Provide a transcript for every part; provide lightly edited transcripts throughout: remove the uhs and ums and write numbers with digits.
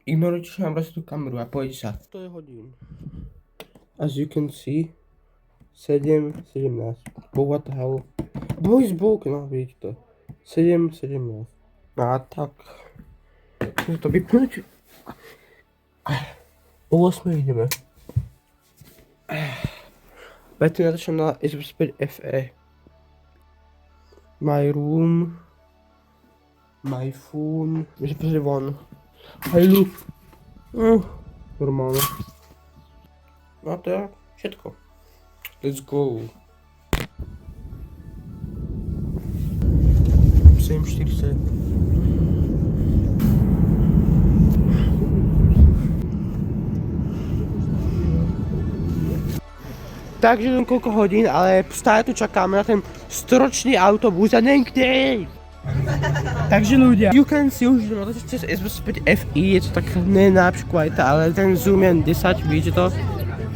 Ignorujte, že mám tú kameru a pojď sa. To je hodín. As you can see, 7:17. But what the hell? Boys book, no vidíte to. 7:17. A tak. Môžem to vypnúť. O 8 ideme. Veď natáčam na S5 FE. My room. My phone. Môžem pozrieť von. Hey look. Normálne. No to je všetko. Let's go. 7:40. Takže len koľko hodín, ale stále tu čakáme na ten storočný autobus a niekde. Takže ľudia, you can see už, že to cez S5 FI, je to tak najlepšia kvalita, ale ten zoom je 10, vidíte to?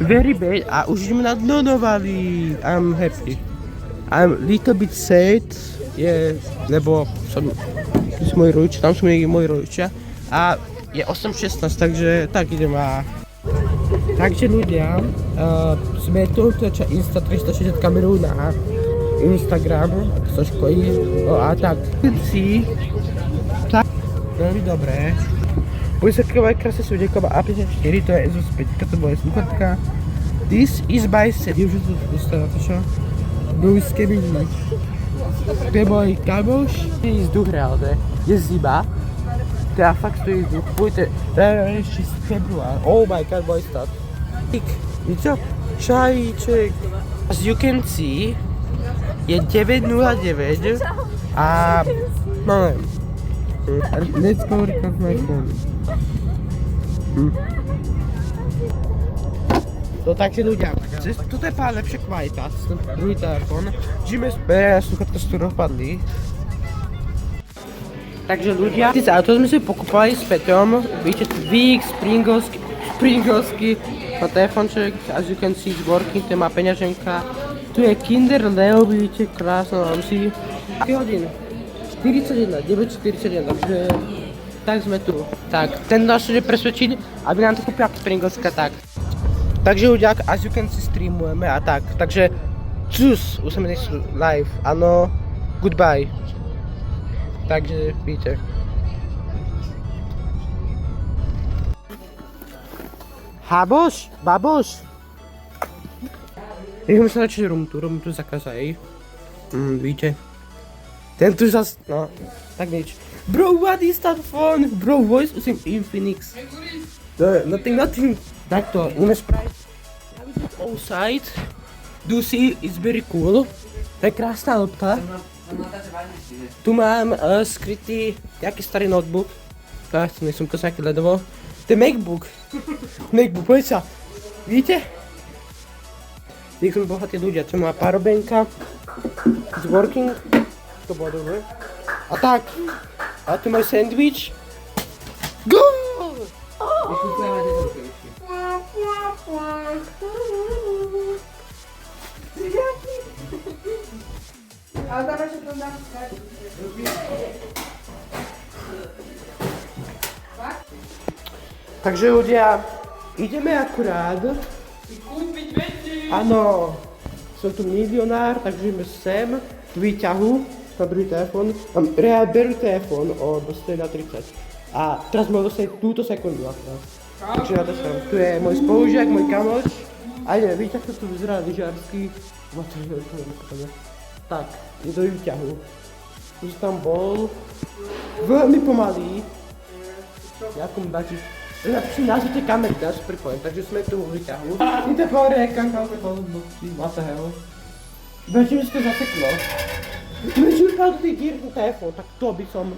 Very bad a už ideme na dno do Vali. I'm happy. I'm little bit sad, lebo sú moji rodičia, tam sú moji rodičia a je 8:16, takže tak idem a... Takže ľudia, sme tu, Insta 360 kamerú na Instagram, to škojí, a tak si, tak, veľmi dobré. Bude sa kývať krásne súdekom a A54, to je S5, to bude sluchatka. This is by set, už to dostala, to čo? Byl skebík. To je môj kamoš, je vzduch reálne, je zima. Teda fakt stojí vzduch, pôjte, ešte február, oh my god, môj stát. Víte? Čajíček. As you can see, je 9:09 a neviem. Let's go record my phone. No takže ľudia, toto je pár lepšia kvalita, ten druhý telefon. Žijeme späť, sluchatka z ktorého padli. Takže ľudia, ty auto sme si pokúpali s Peťom, vidíte tu VX, Springovský, no telefonček, as you can see, it's working, to má peňaženka. Tu je Kinder Leo, vidíte, krásno mám si. Aké hodiny? 41, 9:41, takže tak sme tu. Tak, ten nás bude presvedčiť, aby nám to kúpila Springovská, tak. Takže ľudia, as you can see, streamujeme a tak, takže čus, už sme live, áno, goodbye. Takže vidíte. Haboš, baboš. Ideme sa začať room tu zakázaj. Vidíte. Ten tu zas, no, tak nič. Bro, what is that phone? Bro, voice usím Infinix. Nothing. Takto, ideme spraviť. Outside. Do see, it's very cool. To je krásna lopta. Tu mám skrytý nejaký starý notebook. Tak, to nejsem kosáky ledovo. To je MacBook. Poď sa. Vidíte? Tí sú bohatí ľudia, čo má parobenka. It's working. To bolo dobre. A tak. A tu môj sandwich. Go! Ale dáme, že to dám skrát. Takže ľudia, ideme akurát. Kúpiť veci! Áno, som tu milionár, takže ideme sem, k výťahu, na druhý telefón. Berú telefón o 230. A teraz môžem dostať túto sekundu. Takže na to sem. Tu je môj spolužiak, môj kamoš. A ideme, výťah to tu vyzerá lyžársky. Tak, je do výťahu. Už tam bol. Veľmi pomalý. Jakom bači. Napíšu názov tej kamery, teraz pripojím, takže sme tu vo výťahu. Víte pore, kankalke to what the hell. Bežím, že to zaseklo. Bežím vypadal do tej díry ten telefón, tak to by som...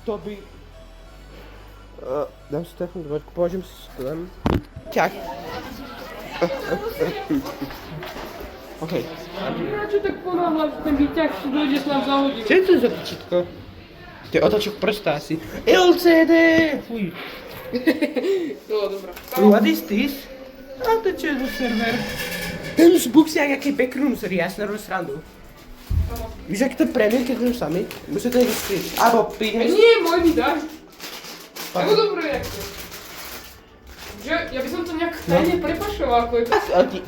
To by... Dám si telefón do vačku, položím si stolem. Ťak. Okej. Čo tak ponáhľaš ten výťah, si dojdeš nám za hodinu? Čo je to za pičitko? To je otočok prsta asi. LCD! Fuj. No, dobrá. What is this? A to čo je za server? Ten Xbox je jak jaký backrooms, ja si narobil srandu. Víš, jak to premiér, keď sme sami? Musíte to vyskryť. Abo píhne. Nie, môj mi daj. Evo dobré, jak to. Že, ja by som to nejak tajne prepašoval, ako je to.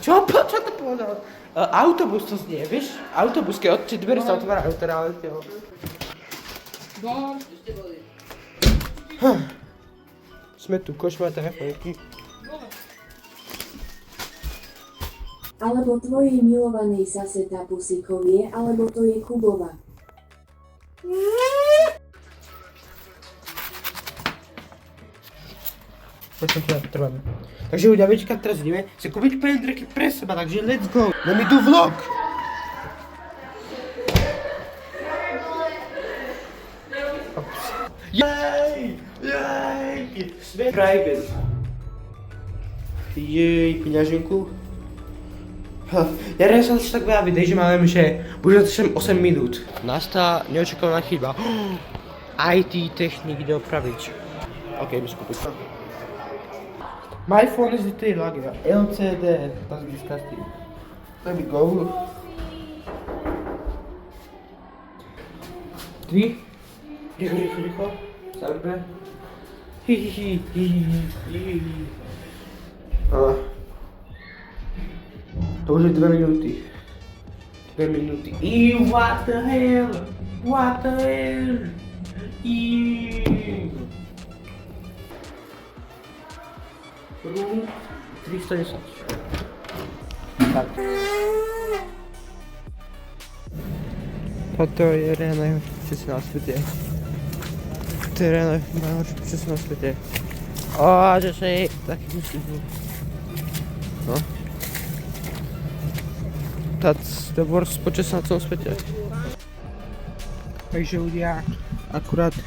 Čo to povedal? Autobus to znie, vieš? Autobus, keď od dvere sa otvárajú, teda ale tieho. Bar. Sme tu, koš má telefónky. Alebo tvojej milovanej zase tá Pusíkovie, alebo to je Kubova. Počkaj, čo trváme. Takže ľudia, viete, keď teraz ideme si kúpiť pendreky pre seba, takže let's go. Nám idú vlog. Jej! Sme private. Jej, peňaženku. Ja reálne som si tak veľa videj, že máme, že už začnem 8 minút. Nastala neočakovaná chyba. IT technik ide opraviť. Ok, ideme skúpiť. My phone is the logger. LCD. That's disgusting. Let me go. 3. Rýchlo. Sampe. To už je 2 minúty. 2 minúty. What the hell? What the hell? 310. Tak. Toto je reálne najhoršie na svete. To je reálne najhoršie na svete. Že sa je taký musí byť. No. That's the worst počas na celom svete. Takže ľudia, akurát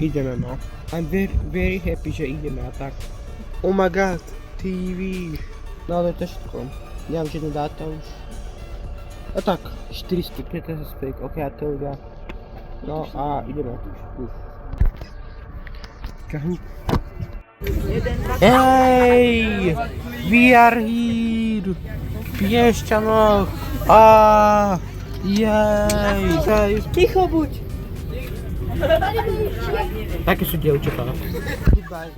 ideme, no. I'm very happy, že ideme a tak. Oh my god, TV. No ale to je všetko. Nemám žiadne dáta už. A tak, 400, 15 spek, ok, a to ľudia. No a ideme. Už. Hey! We are here! Piešťanoch! Jej! Ticho buď! Také sú dievčatá. Goodbye.